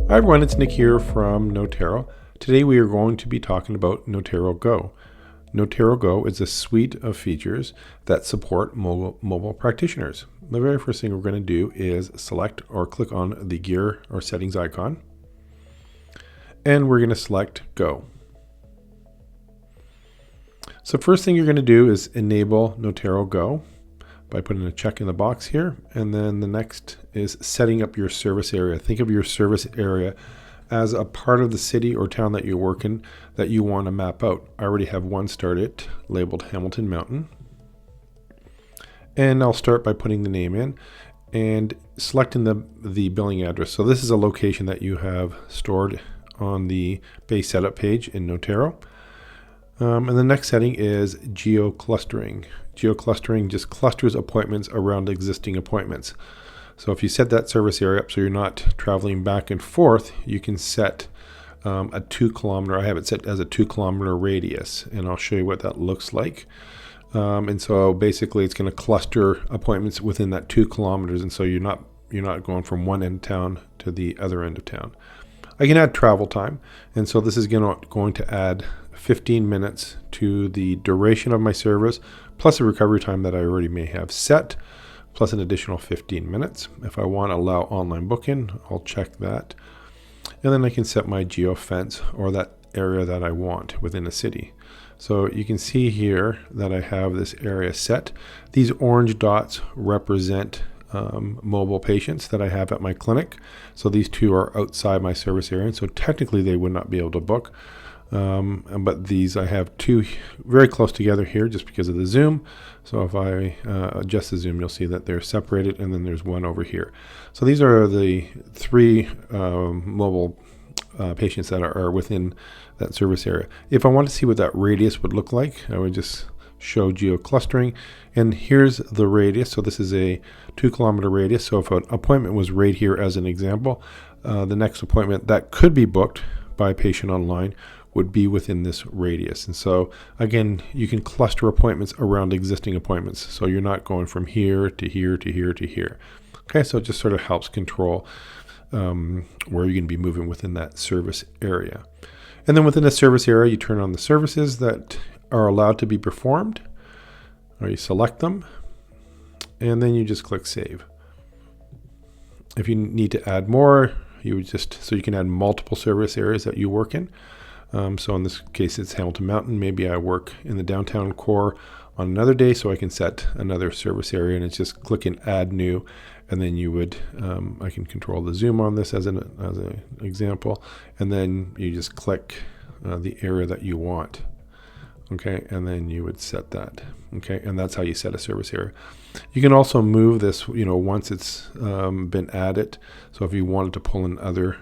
Hi everyone, it's Nick here from Notero. Today we are going to be talking about Notero Go. Notero Go is a suite of features that support mobile practitioners. The very first thing we're going to do is select or click on the gear or settings icon, and we're going to select Go. So first thing you're going to do is enable Notero Go by putting a check in the box here, and then the next is setting up your service area. Think of your service area as a part of the city or town that you work in that you want to map out. I already have one started labeled Hamilton Mountain, and I'll start by putting the name in and selecting the billing address. So this is a location that you have stored on the base setup page in Notero. And the next setting is geo-clustering. Geo-clustering just clusters appointments around existing appointments. So if you set that service area up so you're not traveling back and forth, you can set a 2 kilometer, I have it set as a 2 kilometer radius, and I'll show you what that looks like. And so basically it's going to cluster appointments within that 2 kilometers, and so you're not going from one end of town to the other end of town. I can add travel time, and so this is going to add 15 minutes to the duration of my service, plus a recovery time that I already may have set, plus an additional 15 minutes. If I want to allow online booking, I'll check that. And then I can set my geofence, or that area that I want within a city. So you can see here that I have this area set. These orange dots represent mobile patients that I have at my clinic. So these two are outside my service area, so technically they would not be able to book. But these I have two very close together here just because of the zoom. So if I adjust the zoom, you'll see that they're separated, and then there's one over here. So these are the three mobile patients that are within that service area. If I want to see what that radius would look like, I would just show geo-clustering, and here's the radius. So this is a 2 kilometer radius. So if an appointment was right here as an example, the next appointment that could be booked by a patient online would be within this radius. And so again, you can cluster appointments around existing appointments, so you're not going from here to here to here to here. Okay, so it just sort of helps control where you're going to be moving within that service area. And then within the service area, you turn on the services that are allowed to be performed, or you select them, and then you just click save. If you need to add more, you would so you can add multiple service areas that you work in. So in this case, it's Hamilton Mountain. Maybe I work in the downtown core on another day, so I can set another service area, and it's just click and add new, and then you would, I can control the zoom on this as an example, and then you just click the area that you want. Okay, and then you would set that. Okay, and that's how you set a service area. You can also move this, once it's been added. So if you wanted to pull in other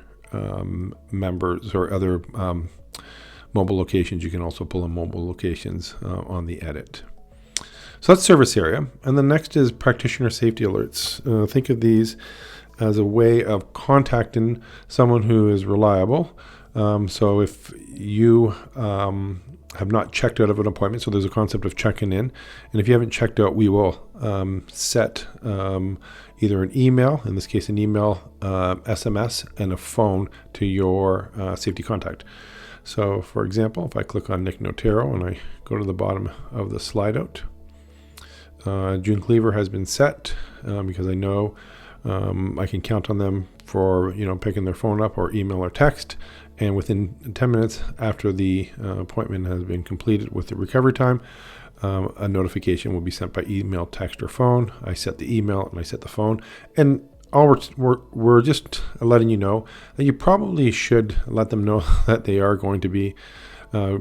members or other mobile locations, you can also pull in mobile locations on the edit. So that's service area. And the next is practitioner safety alerts. Think of these as a way of contacting someone who is reliable. So if you have not checked out of an appointment, so there's a concept of checking in, and if you haven't checked out, we will set either an email, in this case an email, SMS, and a phone to your safety contact. So for example, if I click on Nick Notero and I go to the bottom of the slide out, June Cleaver has been set because I know I can count on them for picking their phone up or email or text, and within 10 minutes after the appointment has been completed with the recovery time, a notification will be sent by email, text, or phone. I set the email and I set the phone, and we're just letting you know that you probably should let them know that they are going to be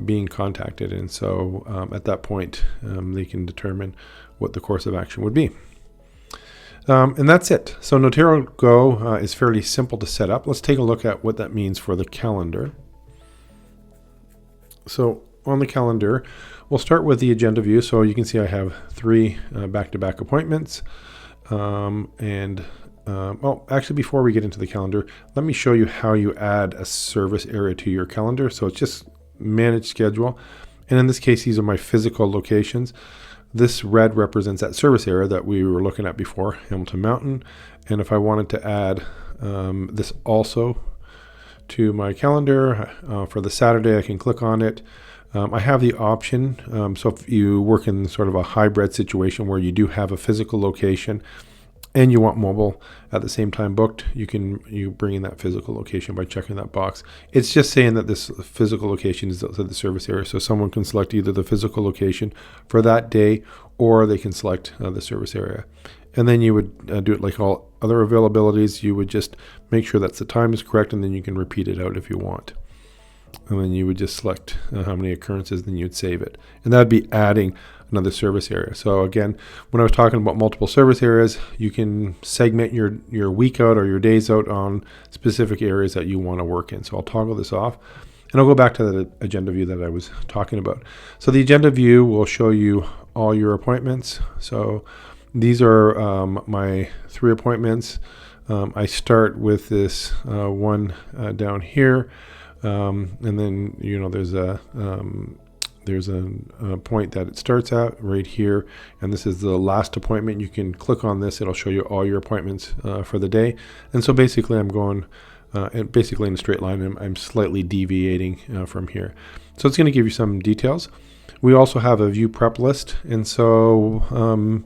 being contacted, and so at that point they can determine what the course of action would be. And that's it. So Notero Go is fairly simple to set up. Let's take a look at what that means for the calendar. So on the calendar, we'll start with the agenda view. So you can see I have 3 back-to-back appointments. Actually, before we get into the calendar, let me show you how you add a service area to your calendar. So it's just manage schedule. And in this case, these are my physical locations. This red represents that service area that we were looking at before, Hamilton Mountain. And if I wanted to add this also to my calendar for the Saturday, I can click on it. I have the option, so if you work in sort of a hybrid situation where you do have a physical location and you want mobile at the same time booked, you bring in that physical location by checking that box. It's just saying that this physical location is outside the service area, so someone can select either the physical location for that day or they can select the service area. And then you would do it like all other availabilities. You would just make sure that the time is correct, and then you can repeat it out if you want. And then you would just select how many occurrences, then you'd save it. And that would be adding another service area. So again, when I was talking about multiple service areas, you can segment your week out or your days out on specific areas that you want to work in. So I'll toggle this off. And I'll go back to the agenda view that I was talking about. So the agenda view will show you all your appointments. So these are my 3 appointments. I start with this one down here, and then there's a point that it starts at right here, and this is the last appointment. You can click on this; it'll show you all your appointments for the day. And so basically, I'm going basically in a straight line. I'm slightly deviating from here, so it's going to give you some details. We also have a view prep list, and so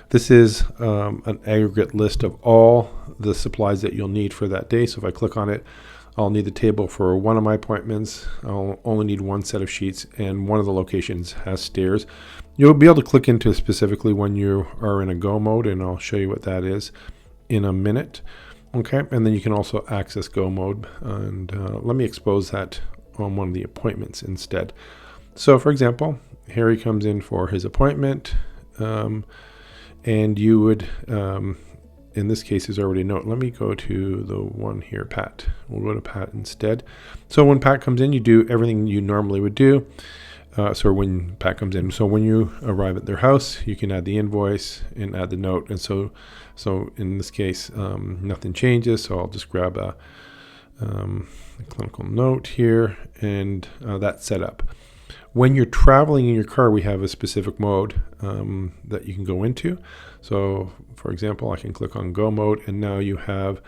this is an aggregate list of all the supplies that you'll need for that day. So if I click on it, I'll need the table for one of my appointments. I'll only need one set of sheets, and one of the locations has stairs. You'll be able to click into specifically when you are in a go mode, and I'll show you what that is in a minute. Okay, and then you can also access go mode, and let me expose that on one of the appointments instead. So for example, Harry comes in for his appointment, and you would, in this case, is already a note. Let me go to the one here, Pat. We'll go to Pat instead. So when Pat comes in, you do everything you normally would do. So when Pat comes in, so when you arrive at their house, you can add the invoice and add the note. And so in this case, nothing changes. So I'll just grab a clinical note here, and that's set up. When you're traveling in your car, we have a specific mode that you can go into. So for example, I can click on go mode, and now you have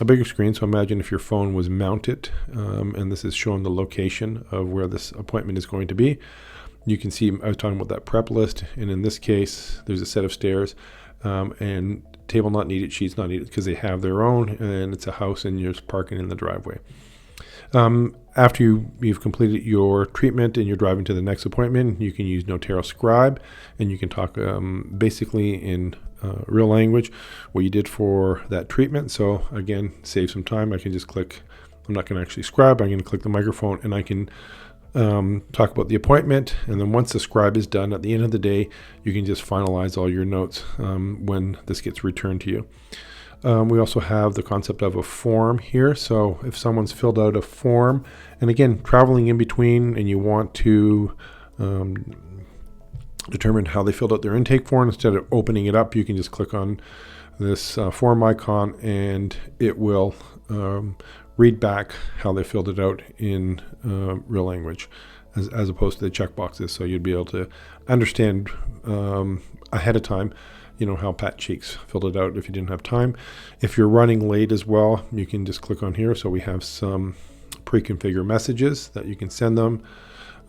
a bigger screen. So imagine if your phone was mounted, and this is showing the location of where this appointment is going to be. You can see I was talking about that prep list, and in this case, there's a set of stairs, and table not needed, sheets not needed, because they have their own, and it's a house, and you're just parking in the driveway. After you've completed your treatment and you're driving to the next appointment, you can use Notero Scribe, and you can talk basically in real language what you did for that treatment. So again, save some time. I can just click. I'm not going to actually scribe. I'm going to click the microphone, and I can talk about the appointment. And then once the scribe is done, at the end of the day, you can just finalize all your notes when this gets returned to you. We also have the concept of a form here. So if someone's filled out a form, and again, traveling in between, and you want to determine how they filled out their intake form, instead of opening it up, you can just click on this form icon, and it will read back how they filled it out in real language, as opposed to the checkboxes. So you'd be able to understand ahead of time how Pat Cheeks filled it out if you didn't have time. If you're running late as well, you can just click on here. So we have some pre-configured messages that you can send them.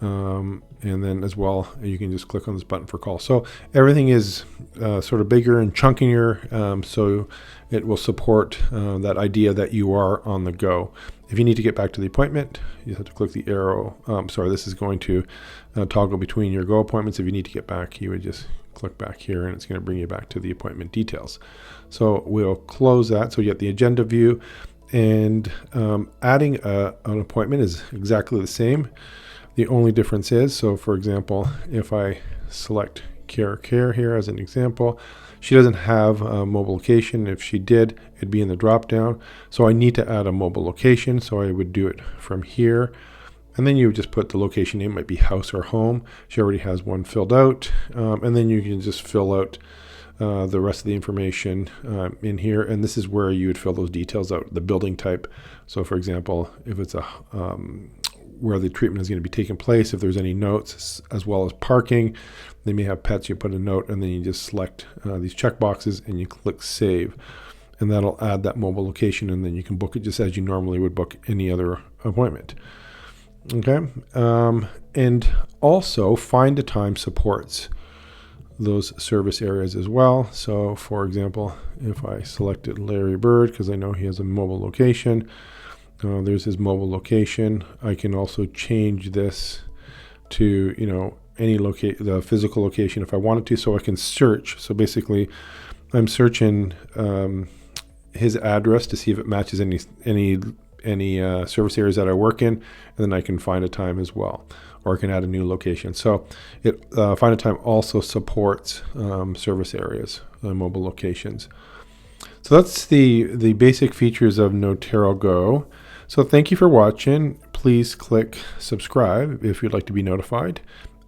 And then as well, you can just click on this button for call. So everything is sort of bigger and chunkier, so it will support that idea that you are on the go. If you need to get back to the appointment, you have to click the arrow. This is going to toggle between your go appointments. If you need to get back, you would just click back here, and it's going to bring you back to the appointment details. So we'll close that. So you get the agenda view, and adding an appointment is exactly the same. The only difference is, so for example, if I select care here as an example, she doesn't have a mobile location. If she did, it'd be in the drop down. So I need to add a mobile location. So I would do it from here. And then you would just put the location name, might be house or home. She already has one filled out. And then you can just fill out the rest of the information in here. And this is where you would fill those details out, the building type. So for example, if it's a where the treatment is going to be taking place, if there's any notes, as well as parking. They may have pets, you put a note, and then you just select these check boxes and you click save. and that'll add that mobile location, and then you can book it just as you normally would book any other appointment. Okay, and also Find a Time supports those service areas as well. So for example, if I selected Larry Bird, because I know he has a mobile location, there's his mobile location. I can also change this to, any the physical location if I wanted to, so I can search. So basically I'm searching his address to see if it matches any service areas that I work in, and then I can find a time as well, or I can add a new location. So Find a Time also supports service areas, mobile locations. So that's the basic features of Notero Go. So thank you for watching. Please click subscribe if you'd like to be notified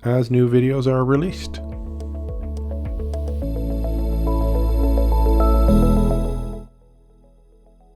as new videos are released.